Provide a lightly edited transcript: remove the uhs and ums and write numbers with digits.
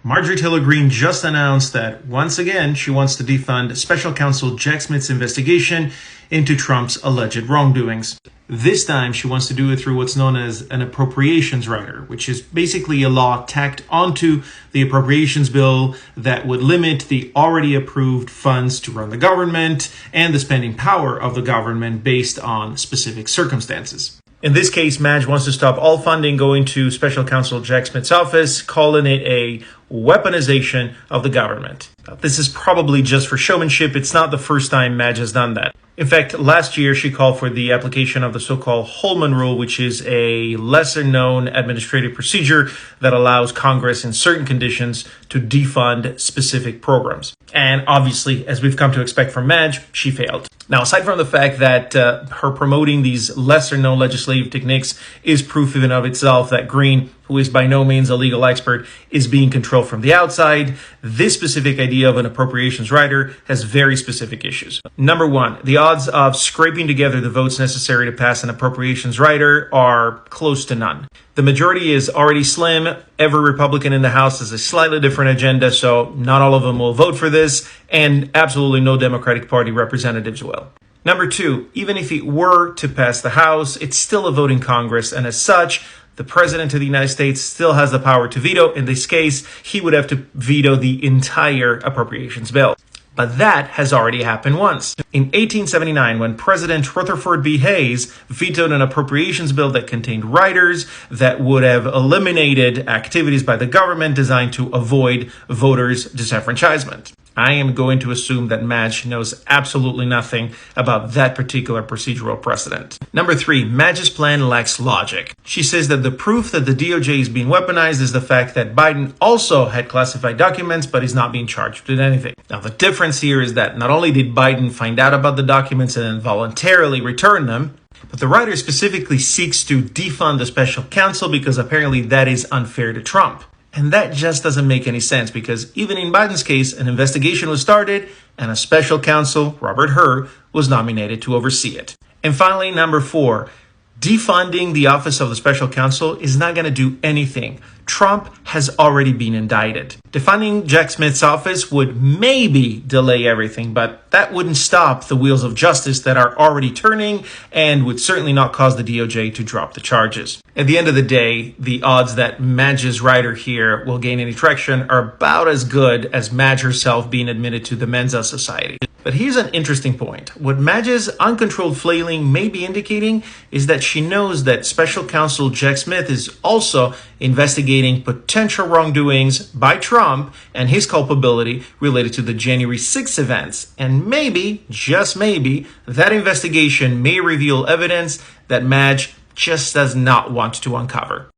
Marjorie Taylor Greene just announced that once again she wants to defund Special Counsel Jack Smith's investigation into Trump's alleged wrongdoings. This time she wants to do it through what's known as an Appropriations Writer, which is basically a law tacked onto the appropriations bill that would limit the already approved funds to run the government and the spending power of the government based on specific circumstances. In this case, Madge wants to stop all funding going to Special Counsel Jack Smith's office, calling it a weaponization of the government. This is probably just for showmanship. It's not the first time Madge has done that. In fact, last year she called for the application of the so-called Holman Rule, which is a lesser-known administrative procedure that allows Congress in certain conditions to defund specific programs. And obviously, as we've come to expect from Madge, she failed. Now, aside from the fact that her promoting these lesser-known legislative techniques is proof in and of itself that Greene, who is by no means a legal expert, is being controlled from the outside, this specific idea of an appropriations writer has very specific issues. Number one, the odds of scraping together the votes necessary to pass an appropriations writer are close to none. The majority is already slim. Every Republican in the House has a slightly different agenda, so not all of them will vote for this, and absolutely no Democratic Party representatives will. Number two, even if it were to pass the House, it's still a vote in Congress, and as such, the President of the United States still has the power to veto. In this case, he would have to veto the entire appropriations bill. But that has already happened once. In 1879, when President Rutherford B. Hayes vetoed an appropriations bill that contained riders that would have eliminated activities by the government designed to avoid voters' disenfranchisement. I am going to assume that Madge knows absolutely nothing about that particular procedural precedent. Number three, Madge's plan lacks logic. She says that the proof that the DOJ is being weaponized is the fact that Biden also had classified documents, but is not being charged with anything. Now, the difference here is that not only did Biden find out about the documents and then voluntarily return them, but the writer specifically seeks to defund the special counsel because apparently that is unfair to Trump. And that just doesn't make any sense because even in Biden's case, an investigation was started and a special counsel, Robert Hur, was nominated to oversee it. And finally, number four, defunding the office of the special counsel is not going to do anything. Trump has already been indicted. Defunding Jack Smith's office would maybe delay everything, but that wouldn't stop the wheels of justice that are already turning and would certainly not cause the DOJ to drop the charges. At the end of the day, the odds that Madge's writer here will gain any traction are about as good as Madge herself being admitted to the Mensa Society. But here's an interesting point. What Madge's uncontrolled flailing may be indicating is that she knows that Special Counsel Jack Smith is also investigating potential wrongdoings by Trump and his culpability related to the January 6th events. And maybe, just maybe, that investigation may reveal evidence that Madge just does not want to uncover.